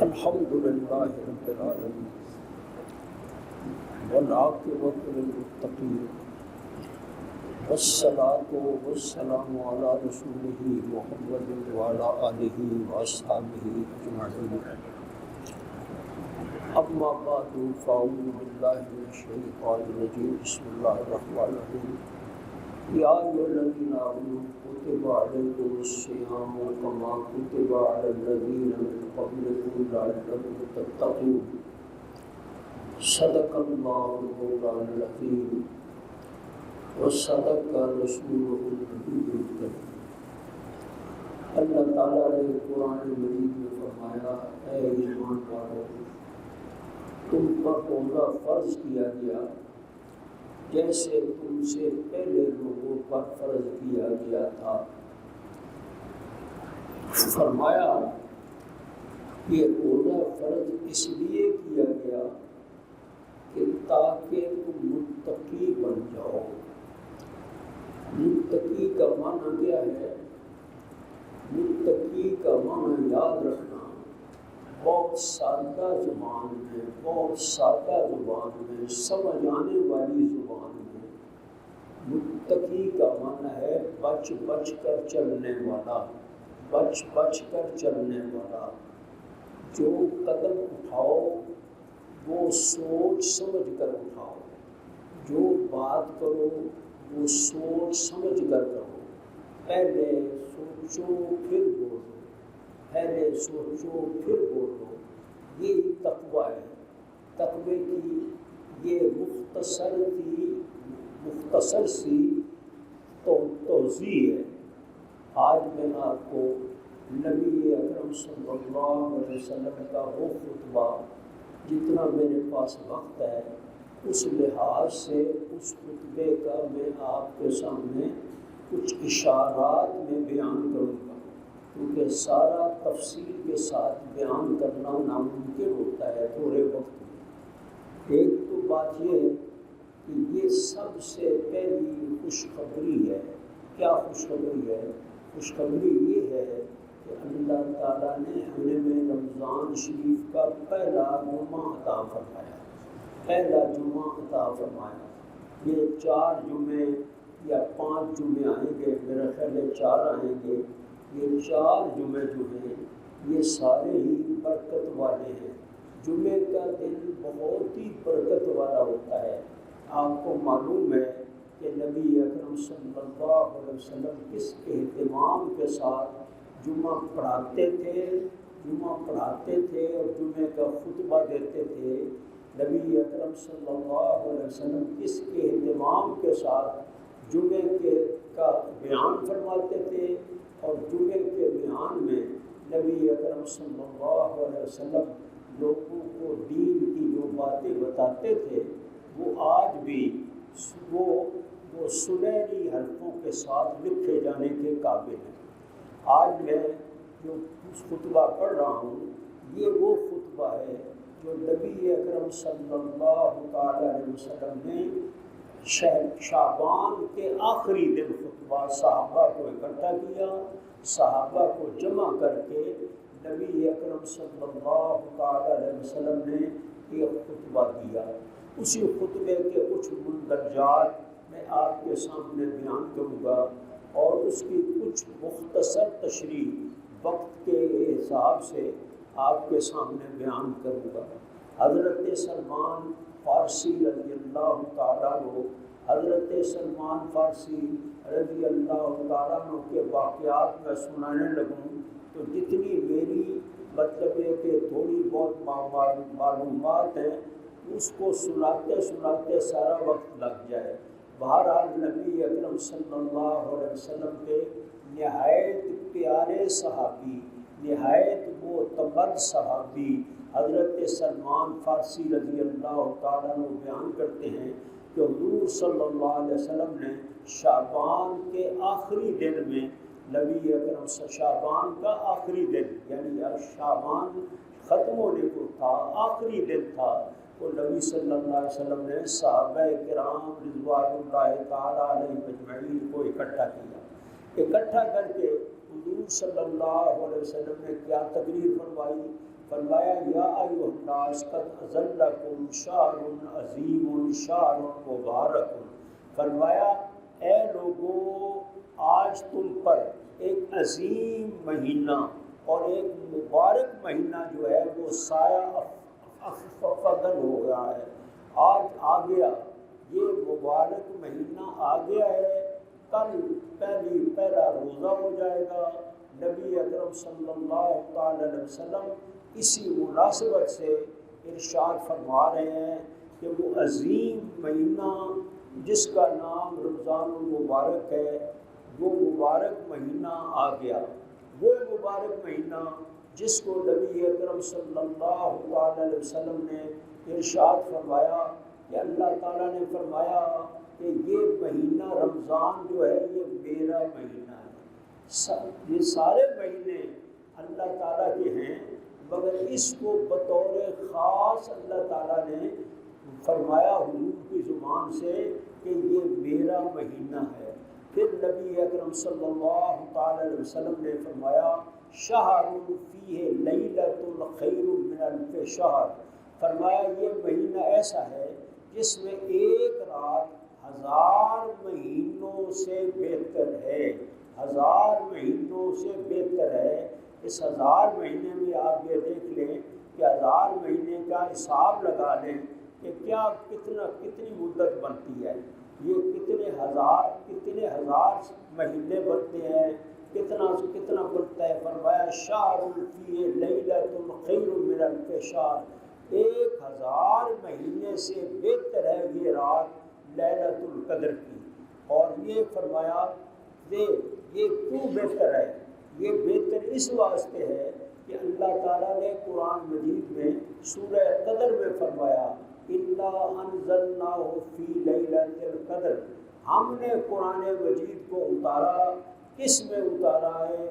الحمد لله رب العالمين والعاقبة للمتقين والصلاة والسلام على رسوله محمد وعلى آله وأصحابه أجمعين. أما بعد فأعوذ بالله من الشيطان الرجيم. بسم الله الرحمن الرحيم. يا أيها الذين آمنوا كتب عليكم الصيام كما كتب على الذين من قبلكم لعلكم تتقون. صدق الله مولانا العظيم وصدق رسوله النبي الكريم. اللہ تعالیٰ نے قرآن مجید میں فرمایا، اے ایمان والو، تم پر روزہ فرض کیا گیا جیسے تم سے پہلے لوگوں پر فرض کیا گیا تھا۔ فرمایا یہ روزہ فرض اس لیے کیا گیا کہ تاکہ تم متقی بن جاؤ۔ متقی کا معنی کیا ہے؟ متقی کا معنی یاد رکھنا، بہت سادہ زبان میں، بہت سادہ زبان میں، سمجھ آنے والی زبان میں، متقی کا معنی ہے بچ بچ کر چلنے والا، بچ بچ کر چلنے والا۔ جو قدم اٹھاؤ وہ سوچ سمجھ کر اٹھاؤ، جو بات کرو وہ سوچ سمجھ کر کرو۔ پہلے سوچو پھر بولو، پہلے سوچو پھر بولو۔ یہ تقویٰ ہے۔ تقوی کی یہ مختصر سی توضیح ہے۔ آج میں آپ کو نبی اکرم صلی اللہ علیہ وسلم کا وہ خطبہ، جتنا میرے پاس وقت ہے اس لحاظ سے اس خطبے کا میں آپ کے سامنے کچھ اشارات میں بیان کروں گا، کیونکہ سارا تفصیل کے ساتھ بیان کرنا ناممکن ہوتا ہے تھوڑے وقت میں۔ ایک تو بات یہ ہے کہ یہ سب سے پہلی خوشخبری ہے۔ کیا خوشخبری ہے؟ خوشخبری یہ ہے کہ اللہ تعالیٰ نے ہمیں رمضان شریف کا پہلا جمعہ عطا فرمایا، پہلا جمعہ عطا فرمایا۔ یہ 4 جمعے یا 5 جمعے آئیں گے، میرا خیال ہے 4 آئیں گے۔ یہ 4 جمعے جو ہیں یہ سارے ہی برکت والے ہیں۔ جمعے کا دن بہت ہی برکت والا ہوتا ہے۔ آپ کو معلوم ہے کہ نبی اکرم صلی اللہ علیہ وسلم کس اہتمام کے ساتھ جمعہ پڑھاتے تھے اور جمعے کا خطبہ دیتے تھے۔ نبی اکرم صلی اللہ علیہ وسلم کس اہتمام کے ساتھ جمعے کا بیان فرماتے تھے، اور جمعے کے بیان میں نبی اکرم صلی اللہ علیہ وسلم لوگوں کو دین کی جو باتیں بتاتے تھے وہ آج بھی وہ سنہری حرفوں کے ساتھ لکھے جانے کے قابل ہیں۔ آج میں جو خطبہ پڑھ رہا ہوں یہ وہ خطبہ ہے جو نبی اکرم صلی اللہ تعالیٰ علیہ وسلم نے شعبان کے آخری دن خطبہ صحابہ کو اکٹھا کیا، صحابہ کو جمع کر کے نبی اکرم صلی اللہ تعالیٰ علیہ وسلم نے یہ خطبہ دیا۔ اسی خطبے کے کچھ مندرجات میں آپ کے سامنے بیان کروں گا، اور اس کی کچھ مختصر تشریح وقت کے حساب سے آپ کے سامنے بیان کروں گا۔ حضرت سلمان فارسی رضی اللہ تعالیٰ عنہ، حضرت سلمان فارسی رضی اللہ تعالیٰ عنہ کے واقعات میں سنانے لگوں تو جتنی میری مطلب ہے کہ تھوڑی بہت معلومات ہیں اس کو سناتے سناتے سارا وقت لگ جائے۔ بہرحال نبی اکرم صلی اللہ علیہ وسلم کے نہایت پیارے صحابی، نہایت معتبر صحابی حضرت سلمان فارسی رضی اللہ تعالیٰ عنہ بیان کرتے ہیں کہ حضور صلی اللہ علیہ وسلم نے شعبان کے آخری دن میں نبی اکرم شعبان کا آخری دن، یعنی شعبان ختم ہونے کو تھا، آخری دن تھا، تو نبی صلی اللہ علیہ وسلم نے صحابہ کرام رضوان اللہ تعالیٰ علیہ اجمعین کو اکٹھا کیا۔ اکٹھا کر کے حضور صلی اللہ علیہ وسلم نے کیا تقریر فرمائی؟ فرمایا یا ایھا الناس قد اذلکم شہر عظیم شہر مبارک، فرمایا اے لوگوں آج تم پر ایک عظیم مہینہ اور ایک مبارک مہینہ جو ہے وہ سایہ فضل ہو گیا ہے، آج آ گیا، یہ مبارک مہینہ آ گیا ہے، کل پہلا روزہ ہو جائے گا۔ نبی اکرم صلی اللہ تعالی علیہ وسلم اسی مناسبت سے ارشاد فرما رہے ہیں کہ وہ عظیم مہینہ جس کا نام رمضان المبارک ہے، وہ مبارک مہینہ آ گیا۔ وہ مبارک مہینہ جس کو نبی اکرم صلی اللہ علیہ وسلم نے ارشاد فرمایا کہ اللہ تعالیٰ نے فرمایا کہ یہ مہینہ رمضان جو ہے یہ میرا مہینہ ہے۔ یہ سارے مہینے اللہ تعالیٰ کے ہیں، مگر اس کو بطور خاص اللہ تعالیٰ نے فرمایا حضور کی زبان سے کہ یہ میرا مہینہ ہے۔ پھر نبی اکرم صلی اللہ تعالی علیہ وسلم نے فرمایا شہر فیہ لیلۃ خیر من الف شہر، فرمایا یہ مہینہ ایسا ہے جس میں ایک رات 1000 مہینوں سے بہتر ہے، 1000 مہینوں سے بہتر ہے۔ اس 1000 مہینے میں آپ یہ دیکھ لیں کہ 1000 مہینے کا حساب لگا لیں کہ کتنی مدت بنتی ہے، یہ کتنے ہزار مہینے بنتے ہیں، کتنا بنتا ہے۔ فرمایا شہر فیہ لیلۃ خیر من الف شہر، 1000 مہینے سے بہتر ہے یہ رات لیلۃ القدر کی۔ اور یہ فرمایا کہ یہ کیوں بہتر ہے؟ یہ بہتر اس واسطے ہے کہ اللہ تعالیٰ نے قرآن مجید میں سورہ قدر میں فرمایا اِنَّا أَنزَلْنَاهُ فِي لَيْلَةِ الْقَدْرِ، ہم نے قرآن مجید کو اتارا، کس میں اتارا ہے؟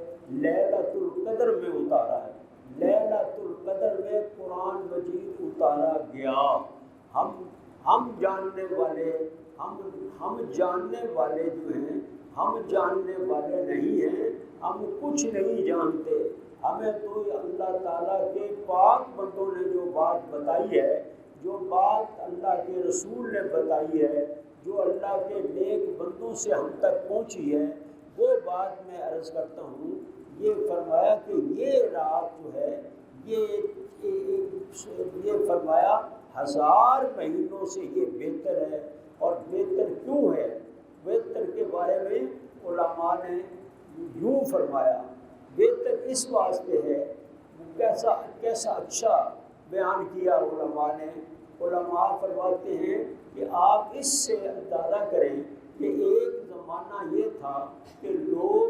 لیلۃ القدر میں اتارا ہے۔ لیلۃ القدر میں قرآن مجید اتارا گیا۔ ہم جاننے والے جو ہیں، ہم جاننے والے نہیں ہیں، ہم کچھ نہیں جانتے، ہمیں تو اللہ تعالیٰ کے پاک بندوں نے جو بات بتائی ہے، جو بات اللہ کے رسول نے بتائی ہے، جو اللہ کے نیک بندوں سے ہم تک پہنچی ہے، وہ بات میں عرض کرتا ہوں۔ یہ فرمایا کہ یہ رات جو ہے یہ فرمایا 1000 مہینوں سے یہ بہتر ہے۔ اور بہتر کیوں ہے؟ بہتر کے بارے میں علماء نے یوں فرمایا، بہتر اس واسطے ہے، کیسا اچھا بیان کیا علماء نے۔ علماء فرماتے ہیں کہ آپ اس سے اندازہ کریں کہ ایک زمانہ یہ تھا کہ لوگ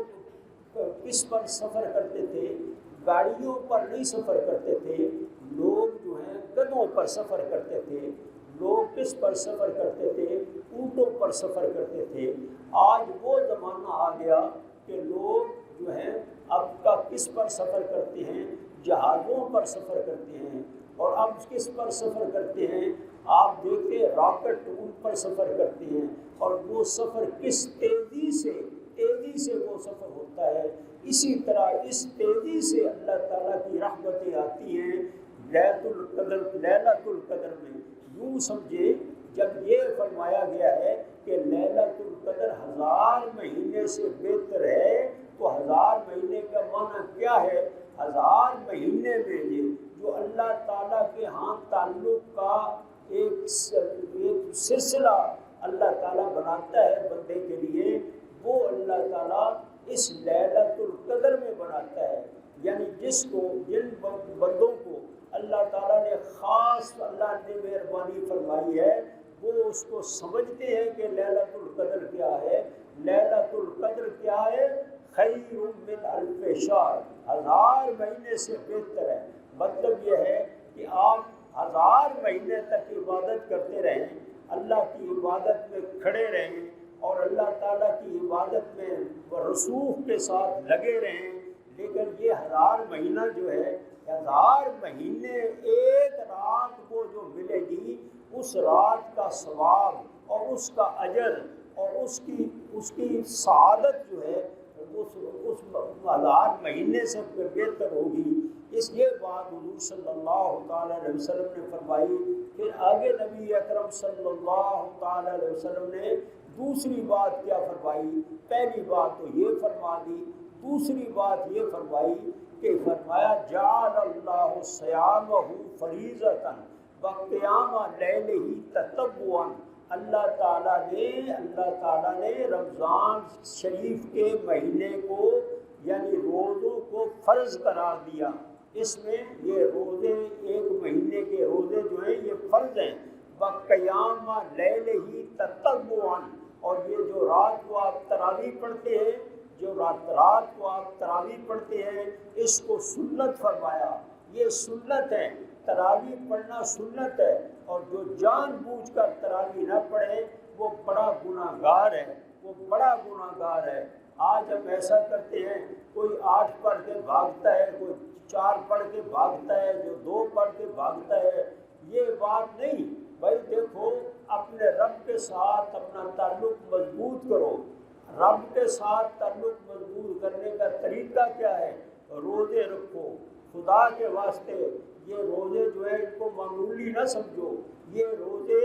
کس پر سفر کرتے تھے؟ گاڑیوں پر نہیں سفر کرتے تھے، لوگ جو ہیں گدھوں پر سفر کرتے تھے۔ لوگ کس پر سفر کرتے تھے؟ اونٹوں پر سفر کرتے تھے۔ آج وہ زمانہ آ گیا کہ لوگ جو ہیں اب کا کس پر سفر کرتے ہیں؟ جہازوں پر سفر کرتے ہیں۔ اور اب کس پر سفر کرتے ہیں؟ آپ دیکھیں راکٹ ان پر سفر کرتے ہیں، اور وہ سفر کس تیزی سے وہ سفر ہوتا ہے۔ اسی طرح اس تیزی سے اللہ تعالیٰ کی رحمتیں آتی ہیں لیلۃ القدر میں۔ یوں سمجھے جب یہ فرمایا گیا ہے کہ لیلۃ القدر 1000 مہینے سے بہتر ہے، تو 1000 مہینے کا معنی کیا ہے؟ 1000 مہینے میں جو اللہ تعالیٰ کے ہاں تعلق کا ایک سلسلہ اللہ تعالیٰ بناتا ہے بندے کے لیے، وہ اللہ تعالیٰ اس لیلۃ القدر میں بناتا ہے۔ یعنی جن بندوں کو اللہ تعالیٰ نے خاص اللہ نے مہربانی فرمائی ہے، وہ اس کو سمجھتے ہیں کہ لیلۃ القدر کیا ہے۔ لیلۃ القدر کیا ہے؟ خیر من الف شہر، 1000 مہینے سے بہتر ہے۔ مطلب یہ ہے کہ آپ 1000 مہینے تک عبادت کرتے رہیں، اللہ کی عبادت میں کھڑے رہیں، اور اللہ تعالیٰ کی عبادت میں رسوخ کے ساتھ لگے رہیں۔ لیکن یہ 1000 مہینہ جو ہے، 1000 مہینے ایک رات کو جو ملے گی، اس رات کا ثواب اور اس کا اجر اور اس کی سعادت جو ہے اس 1000 مہینے سے بہتر ہوگی۔ یہ بات حضور صلی اللہ تعالیٰ علیہ وسلم نے فرمائی۔ پھر آگے نبی اکرم صلی اللہ تعالیٰ علیہ وسلم نے دوسری بات کیا فرمائی؟ پہلی بات تو یہ فرما دی، دوسری بات یہ فرمائی کہ فرمایا جعل اللہ صیامہ فریضۃ وقیام لیلہ تطوعا، اللہ تعالیٰ نے رمضان شریف کے مہینے کو یعنی روزوں کو فرض قرار دیا۔ اس میں یہ روزے، ایک مہینے کے روزے جو ہیں یہ فرض ہیں، وقیام لیلہ تطوعا، اور یہ جو رات کو آپ تراویح پڑھتے ہیں، جو رات کو آپ تراویح پڑھتے ہیں، اس کو سنت فرمایا۔ یہ سنت ہے، تراویح پڑھنا سنت ہے، اور جو جان بوجھ کر تراویح نہ پڑھے وہ بڑا گناہ گار ہے، وہ بڑا گناہ گار ہے۔ آج ہم ایسا کرتے ہیں، کوئی 8 پڑھ کے بھاگتا ہے، کوئی 4 پڑھ کے بھاگتا ہے، جو 2 پڑھ کے بھاگتا ہے۔ یہ بات نہیں بھائی، دیکھو اپنے رب کے ساتھ اپنا تعلق مضبوط کرو۔ رب کے ساتھ تعلق مضبوط کرنے کا طریقہ کیا ہے؟ روزے رکھو، خدا کے واسطے یہ روزے جو ہے ان کو معمولی نہ سمجھو، یہ روزے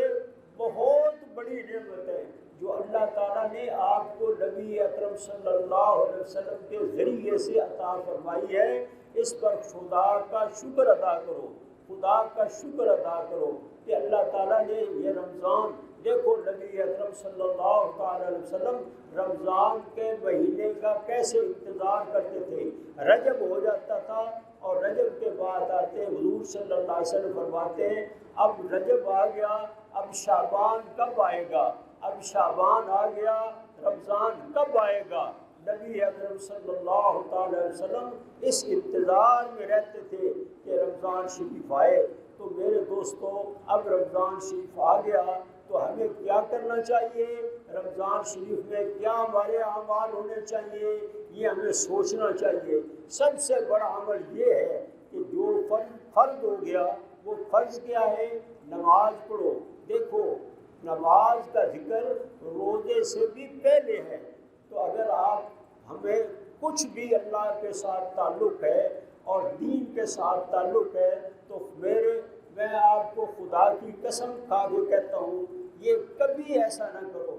بہت بڑی نعمت ہے جو اللہ تعالیٰ نے آپ کو نبی اکرم صلی اللہ علیہ وسلم کے ذریعے سے عطا فرمائی ہے۔ اس پر خدا کا شکر ادا کرو، خدا کا شکر ادا کرو کہ اللہ تعالیٰ نے یہ رمضان، دیکھو نبی اکرم صلی اللہ تعالیٰ علیہ وسلم رمضان کے مہینے کا کیسے انتظار کرتے تھے۔ رجب ہو جاتا تھا اور رجب کے بعد آتے حضور صلی اللہ علیہ وسلم فرماتے ہیں اب رجب آ گیا، اب شعبان کب آئے گا، اب شعبان آ گیا، رمضان کب آئے گا۔ نبی اکرم صلی اللہ تعالی علیہ وسلم اس انتظار میں رہتے تھے کہ رمضان شریف آئے۔ تو میرے دوستو، اب رمضان شریف آ گیا تو ہمیں کیا کرنا چاہیے؟ رمضان شریف میں کیا ہمارے اعمال ہونے چاہیے، یہ ہمیں سوچنا چاہیے۔ سب سے بڑا عمل یہ ہے کہ جو فرض ہو گیا، وہ فرض کیا ہے؟ نماز پڑھو۔ دیکھو نماز کا ذکر روزے سے بھی پہلے ہے، تو اگر آپ ہمیں کچھ بھی اللہ کے ساتھ تعلق ہے اور دین کے ساتھ تعلق ہے تو میں آپ کو خدا کی قسم کھا کے کہتا ہوں، یہ کبھی ایسا نہ کرو،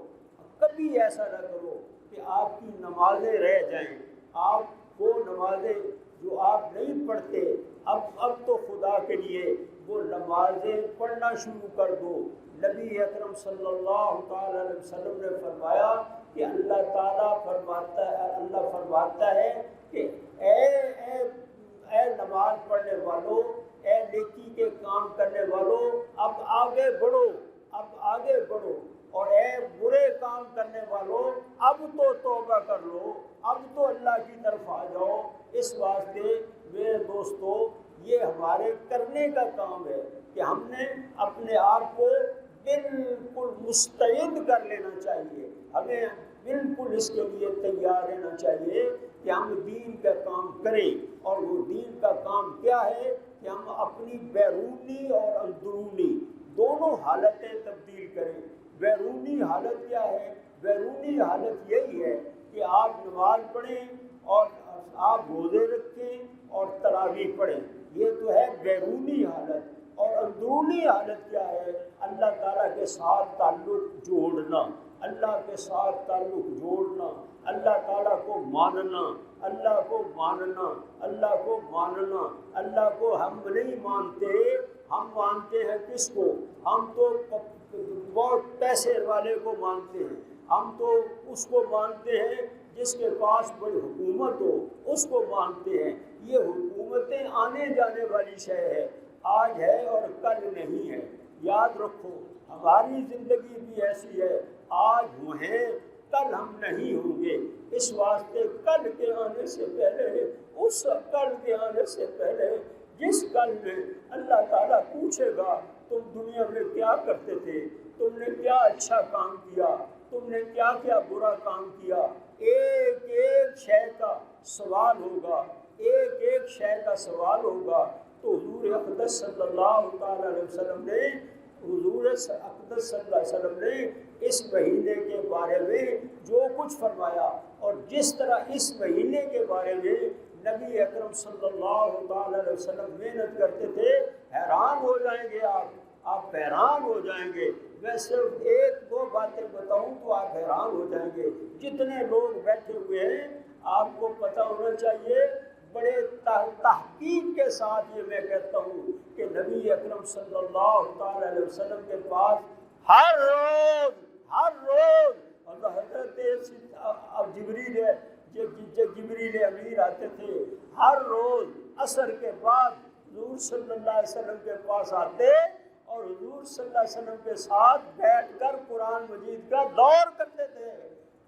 کبھی ایسا نہ کرو کہ آپ کی نمازیں رہ جائیں۔ آپ وہ نمازیں جو آپ نہیں پڑھتے، اب تو خدا کے لیے وہ نمازیں پڑھنا شروع کر دو۔ نبی اکرم صلی اللہ تعالی علیہ وسلم نے فرمایا کہ اللہ تعالیٰ فرماتا ہے کہ اے نماز پڑھنے والوں، اے نیکی کے کام کرنے والوں، اب آگے بڑھو، اب آگے بڑھو، اور اے برے کام کرنے والوں اب تو توبہ کر لو، اب تو اللہ کی طرف آ جاؤ۔ اس واسطے میرے دوستو، یہ ہمارے کرنے کا کام ہے کہ ہم نے اپنے آپ کو بالکل مستعد کر لینا چاہیے، ہمیں بالکل اس کے لیے تیار رہنا چاہیے کہ ہم دین کا کام کریں۔ اور وہ دین کا کام کیا ہے کہ ہم اپنی بیرونی اور اندرونی دونوں حالتیں تبدیل کریں۔ بیرونی حالت کیا ہے؟ بیرونی حالت یہی ہے کہ آپ نماز پڑھیں اور آپ روزے رکھیں اور تراویح پڑھیں، یہ تو ہے بیرونی حالت۔ اور اندرونی حالت کیا ہے؟ اللہ تعالیٰ کے ساتھ تعلق جوڑنا، اللہ کے ساتھ تعلق جوڑنا، اللہ تعالیٰ کو ماننا، اللہ کو ماننا، اللہ کو ماننا۔ اللہ کو ہم نہیں مانتے، ہم مانتے ہیں کس کو؟ ہم تو بہت پیسے والے کو مانتے ہیں، ہم تو اس کو مانتے ہیں جس کے پاس بڑی حکومت ہو، اس کو مانتے ہیں۔ یہ حکومتیں آنے جانے والی شے ہے، آج ہے اور کل نہیں ہے۔ یاد رکھو ہماری زندگی بھی ایسی ہے، آج وہ ہیں کل ہم نہیں ہوں گے۔ اس واسطے کل کے آنے سے پہلے، اس کل کے آنے سے پہلے جس کل میں اللہ تعالیٰ پوچھے گا تم دنیا میں کیا کرتے تھے، تم نے کیا اچھا کام کیا، تم نے کیا کیا برا کام کیا، ایک ایک شے کا سوال ہوگا، ایک ایک شے کا سوال ہوگا۔ تو حضور اقدس صلی اللہ تعالیٰ علیہ وسلم نے اس مہینے کے بارے میں جو کچھ فرمایا، اور جس طرح اس مہینے کے بارے میں نبی اکرم صلی اللہ تعالی علیہ وسلم محنت کرتے تھے، حیران ہو جائیں گے آپ حیران ہو جائیں گے۔ میں صرف ایک دو باتیں بتاؤں تو آپ حیران ہو جائیں گے۔ جتنے لوگ بیٹھے ہوئے ہیں آپ کو پتہ ہونا چاہیے، بڑے تحقیق کے ساتھ یہ میں کہتا ہوں کہ نبی اکرم صلی اللہ تعالی علیہ وسلم کے پاس ہر روز حضرت جبریل امیر آتے تھے، ہر روز عصر کے بعد حضور صلی اللہ علیہ وسلم کے پاس آتے اور حضور صلی اللہ علیہ وسلم کے ساتھ بیٹھ کر قرآن مجید کا دور کرتے تھے۔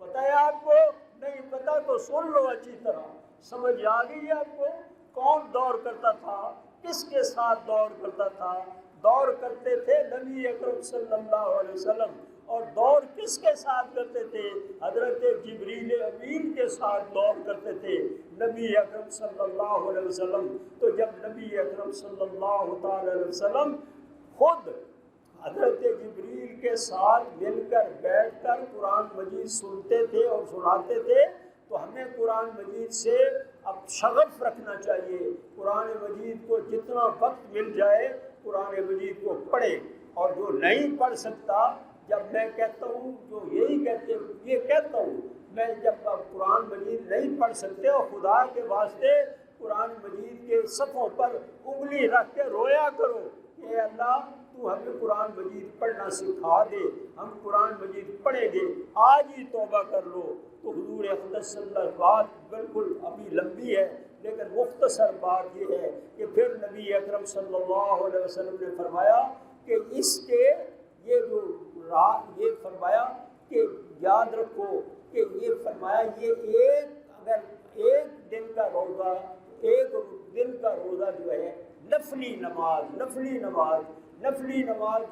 پتہ ہے آپ کو؟ نہیں پتہ تو سن لو اچھی طرح، سمجھ آ گئی آپ کو؟ کون دور کرتا تھا، کس کے ساتھ دور کرتا تھا؟ دور کرتے تھے نبی اکرم صلی اللہ علیہ وسلم، اور دور کس کے ساتھ کرتے تھے؟ حضرت جبریل امین کے ساتھ دور کرتے تھے نبی اکرم صلی اللہ علیہ وسلم۔ تو جب نبی اکرم صلی اللہ تعالی علیہ وسلم خود حضرت جبریل کے ساتھ مل کر بیٹھ کر قرآن مجید سنتے تھے اور سناتے تھے، تو ہمیں قرآن مجید سے اب شغف رکھنا چاہیے۔ قرآن مجید کو جتنا وقت مل جائے قرآن مجید کو پڑھے، اور جو نہیں پڑھ سکتا، جب میں کہتا ہوں جو یہ کہتا ہوں میں، جب آپ قرآن مجید نہیں پڑھ سکتے اور خدا کے واسطے قرآن مجید کے صفحوں پر انگلی رکھ کے رویا کرو کہ اے اللہ تو ہمیں قرآن مجید پڑھنا سکھا دے، ہم قرآن مجید پڑھیں گے، آج ہی توبہ کر لو۔ تو حضور اقدس صلی اللہ علیہ وسلم، بات بالکل ابھی لمبی ہے لیکن مختصر بات یہ ہے کہ پھر نبی اکرم صلی اللہ علیہ وسلم نے فرمایا کہ اس کے یہ فرمایا کہ یاد رکھو کہ یہ فرمایا یہ اگر ایک دن کا روزہ جو ہے نفلی نماز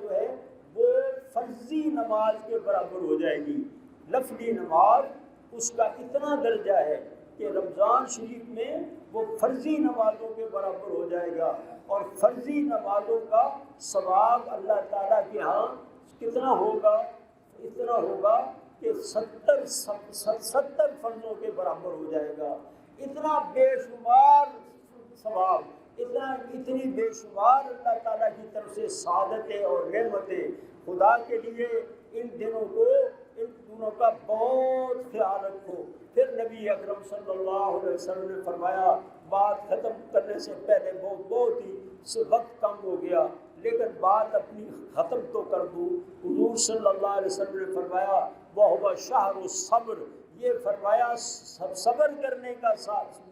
جو ہے وہ فرضی نماز کے برابر ہو جائے گی۔ نفلی نماز اس کا اتنا درجہ ہے کہ رمضان شریف میں وہ فرضی نمازوں کے برابر ہو جائے گا، اور فرضی نمازوں کا ثواب اللہ تعالیٰ کے ہاں کتنا ہوگا؟ اتنا ہوگا کہ 70 فرضوں کے برابر ہو جائے گا۔ اتنا بے شمار ثواب، اتنی بے شمار اللہ تعالیٰ کی طرف سے سعادتیں اور نعمتیں۔ خدا کے لیے ان دنوں کا بہت خیال رکھو۔ پھر نبی اکرم صلی اللہ علیہ وسلم نے فرمایا، بات ختم کرنے سے پہلے بہت ہی وقت کم ہو گیا لیکن بات اپنی ختم تو کر دوں۔ حضور صلی اللہ علیہ وسلم نے فرمایا وَهُوَ شَهْرُ الصَّبْرِ، یہ فرمایا صبر کرنے کا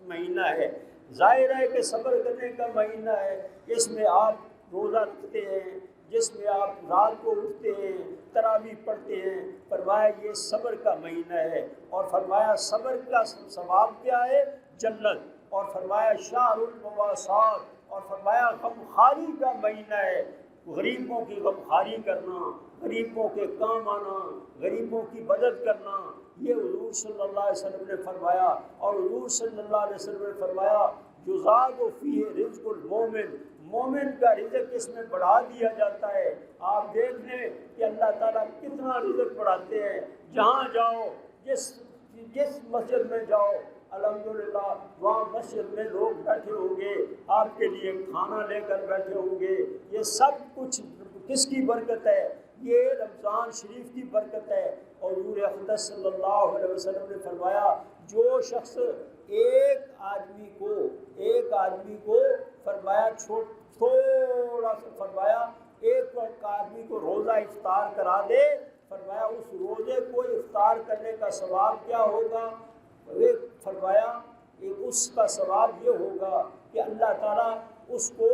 مہینہ ہے۔ ظاہر ہے کہ صبر کرنے کا مہینہ ہے، اس میں آپ روزہ رکھتے ہیں، جس میں آپ رات کو اٹھتے ہیں، تراویح پڑھتے ہیں۔ فرمایا یہ صبر کا مہینہ ہے، اور فرمایا صبر کا ثواب کیا ہے؟ جنت۔ اور فرمایا شہر المواسات، اور فرمایا غمخواری کا مہینہ ہے، غریبوں کی غمخواری کرنا، غریبوں کے کام آنا، غریبوں کی مدد کرنا، یہ حضور صلی اللہ علیہ وسلم نے فرمایا۔ اور حضور صلی اللہ علیہ وسلم نے فرمایا یزاد فیہ رزق المومن، مومن کا رزق اس میں بڑھا دیا جاتا ہے۔ آپ دیکھ لیں کہ اللہ تعالیٰ کتنا رزق بڑھاتے ہیں۔ جہاں جاؤ، جس مسجد میں جاؤ، الحمدللہ وہاں مسجد میں لوگ بیٹھے ہوں گے، آپ کے لیے کھانا لے کر بیٹھے ہوں گے۔ یہ سب کچھ کس کی برکت ہے؟ یہ رمضان شریف کی برکت ہے۔ اور حضور اقدس صلی اللہ علیہ وسلم نے فرمایا جو شخص ایک آدمی کو فرمایا تھوڑا سا فرمایا ایک آدمی کو روزہ افطار کرا دے، فرمایا اس روزے کو افطار کرنے کا ثواب کیا ہوگا؟ فرمایا اس کا ثواب یہ ہوگا کہ اللہ تعالیٰ اس کو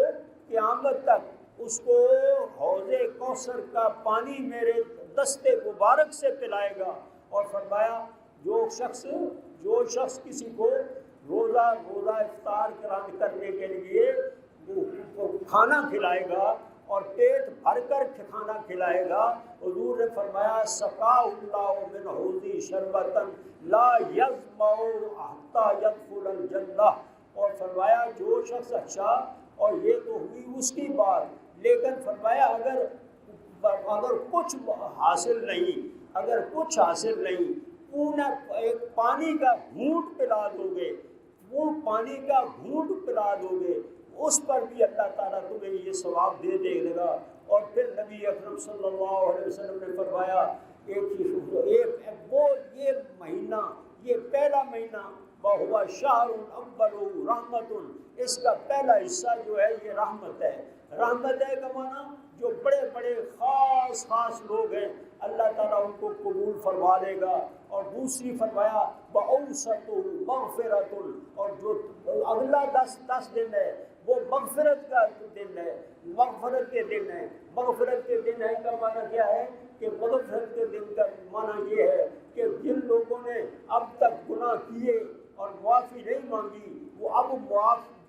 قیامت تک اس کو حوض کوثر کا پانی میرے دستے مبارک سے پلائے گا۔ اور فرمایا جو شخص کسی کو روزہ افطار کرنے کے لیے وہ کھانا کھلائے گا اور پیٹ بھر کر کھانا کھلائے گا، حضور نے فرمایا سقا اللہ من حوضی شربتن لا یظمأ حتی یدخل الجنہ۔ اور فرمایا جو شخص اچھا، اور یہ تو ہوئی اس کی بات، لیکن فرمایا اگر کچھ حاصل نہیں، پورا ایک پانی کا گھونٹ پلا دو گے، وہ پانی کا گھونٹ پلا دو گے، اس پر بھی اللہ تعالیٰ تمہیں یہ ثواب دے دے گا۔ اور پھر نبی اکرم صلی اللہ علیہ وسلم نے فرمایا یہ مہینہ، یہ پہلا مہینہ وَهُوَ شَهْرٌ أَوَّلُهُ رَحْمَةٌ، اس کا پہلا حصہ جو ہے یہ رحمت ہے۔ رحمت ہے کا معنی جو بڑے بڑے خاص لوگ ہیں اللہ تعالیٰ ان کو قبول فرما لے گا۔ اور دوسری فرمایا وَأَوْسَطُهُ مَغْفِرَةٌ، اور جو اگلا 10 دن ہے وہ مغفرت کا دن ہے، مغفرت کے دن ہے۔ مغفرت کے دن ہے کا معنی کیا ہے کہ مغفرت کے دن کا معنی یہ ہے کہ جن لوگوں نے اب تک گناہ کیے اور معافی نہیں مانگی وہ اب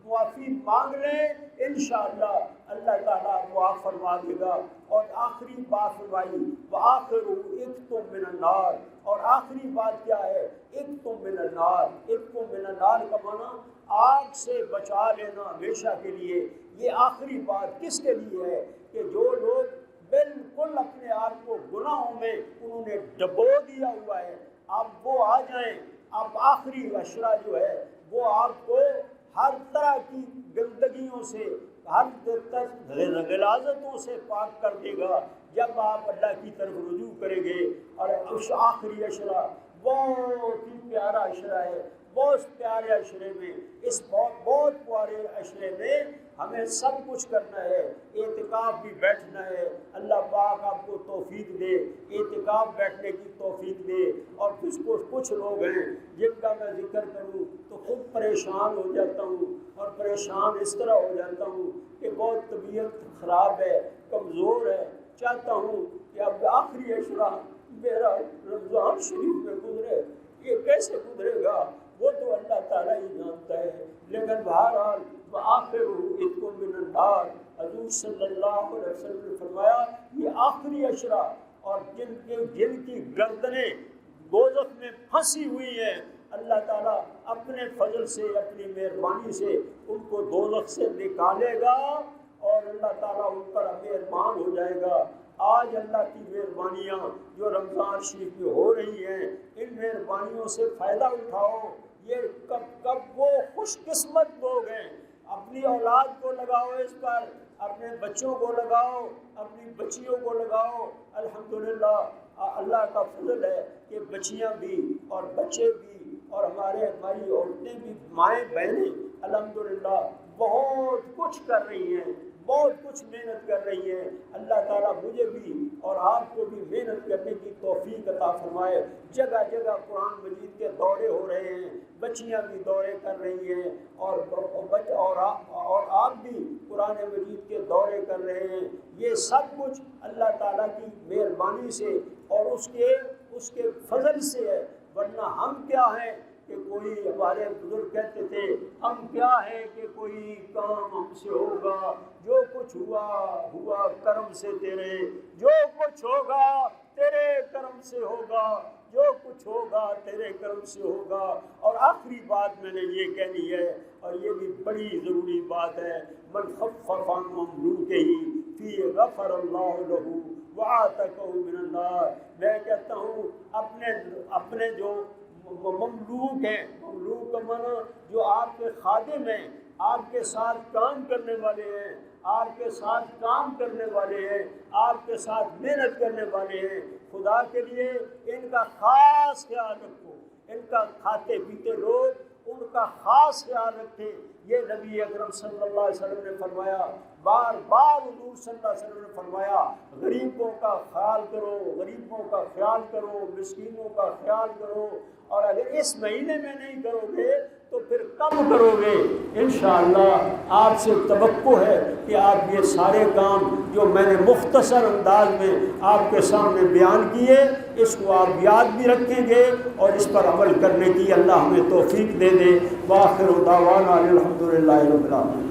معافی مانگ لیں، انشاءاللہ اللہ تعالیٰ معاف فرما دے گا۔ اور آخری بات فرمائی وَآخِرُ اِتْقٌ مِّنَ النَّارِ، اور آخری بات کیا ہے؟ اِتْقٌ مِّنَ النَّارِ۔ اِتْقٌ مِّنَ النَّارِ کا معنی آگ سے بچا لینا ہمیشہ کے لیے۔ یہ آخری بات کس کے لیے ہے کہ جو لوگ بالکل اپنے آپ کو گناہوں میں انہوں نے ڈبو دیا ہوا ہے، اب وہ آ جائیں، اب آخری عشرہ جو ہے وہ آپ کو ہر طرح کی گندگیوں سے، ہر غلاظتوں سے پاک کر دے گا جب آپ اللہ کی طرف رجوع کریں گے۔ اور اس آخری عشرہ بہت ہی پیارا عشرہ ہے، بہت پیارے عشرے میں، اس بہت پیارے عشرے میں ہمیں سب کچھ کرنا ہے۔ اعتکاف بھی بیٹھنا ہے، اللہ پاک آپ کو توفیق دے، اعتکاف بیٹھنے کی توفیق دے۔ اور کچھ لوگ ہیں جن کا میں ذکر کروں تو خود پریشان ہو جاتا ہوں، اور پریشان اس طرح ہو جاتا ہوں کہ بہت طبیعت خراب ہے، کمزور ہے، چاہتا ہوں کہ اب آخری عشرہ میرا رمضان شریف میں گزرے، یہ کیسے گزرے گا وہ تو اللہ تعالیٰ ہی جانتا ہے۔ لیکن بہرحال وَآخِرُهُ اِتْقٌ مِّنَ النَّارِ، حضور صلی اللہ علیہ وسلم نے فرمایا یہ آخری عشرہ، اور جن کی گردنیں دوزخ میں پھنسی ہوئی ہیں اللہ تعالیٰ اپنے فضل سے، اپنی مہربانی سے ان کو دوزخ سے نکالے گا، اور اللہ تعالیٰ ان پر مہربان ہو جائے گا۔ آج اللہ کی مہربانیاں جو رمضان شریف میں ہو رہی ہیں، ان مہربانیوں سے فائدہ اٹھاؤ۔ یہ کب وہ خوش قسمت لوگ ہیں، اپنی اولاد کو لگاؤ اس پر، اپنے بچوں کو لگاؤ، اپنی بچیوں کو لگاؤ۔ الحمدللہ اللہ کا فضل ہے کہ بچیاں بھی اور بچے بھی اور ہماری عورتیں بھی، مائیں بہنیں الحمدللہ بہت کچھ کر رہی ہیں، بہت کچھ محنت کر رہی ہیں۔ اللہ تعالیٰ مجھے بھی اور آپ کو بھی محنت کرنے کی توفیق عطا فرمائے۔ جگہ جگہ قرآن مجید کے دورے ہو رہے ہیں، بچیاں بھی دورے کر رہی ہیں، اور آپ بھی قرآن مجید کے دورے کر رہے ہیں۔ یہ سب کچھ اللہ تعالیٰ کی مہربانی سے اور اس کے فضل سے ہے، ورنہ ہم کیا ہیں کہ کوئی، ہمارے بزرگ کہتے تھے ہم کیا ہے کہ کوئی کام ہم سے ہوگا، جو کچھ ہوا کرم سے تیرے، جو کچھ ہوگا تیرے کرم سے ہوگا، جو کچھ ہوگا تیرے کرم سے ہوگا۔ اور آخری بات میں نے یہ کہنی ہے، اور یہ بھی بڑی ضروری بات ہے، من خفف عن مملوکہ فی غفر اللہ لہ وعاتقہ من النار۔ میں کہتا ہوں اپنے جو مملوک ہیں، مملوک کا معنی جو آپ کے خادم ہیں، آپ کے ساتھ کام کرنے والے ہیں، آپ کے ساتھ کام کرنے والے ہیں، آپ کے ساتھ محنت کرنے والے ہیں، خدا کے لیے ان کا خاص خیال رکھو، ان کا کھاتے پیتے لوگ ان کا خاص خیال رکھیں۔ یہ نبی اکرم صلی اللہ علیہ وسلم نے فرمایا، بار بار حضور صلی اللہ علیہ وسلم نے فرمایا غریبوں کا خیال کرو، غریبوں کا خیال کرو، مسکینوں کا خیال کرو۔ اور اگر اس مہینے میں نہیں کرو گے تو پھر کب کرو گے؟ انشاءاللہ آپ سے توقع ہے کہ آپ یہ سارے کام جو میں نے مختصر انداز میں آپ کے سامنے بیان کیے، اس کو آپ یاد بھی رکھیں گے اور اس پر عمل کرنے کی اللہ ہمیں توفیق دے دے۔ وآخر دعوانا الحمدللہ رب العالمین۔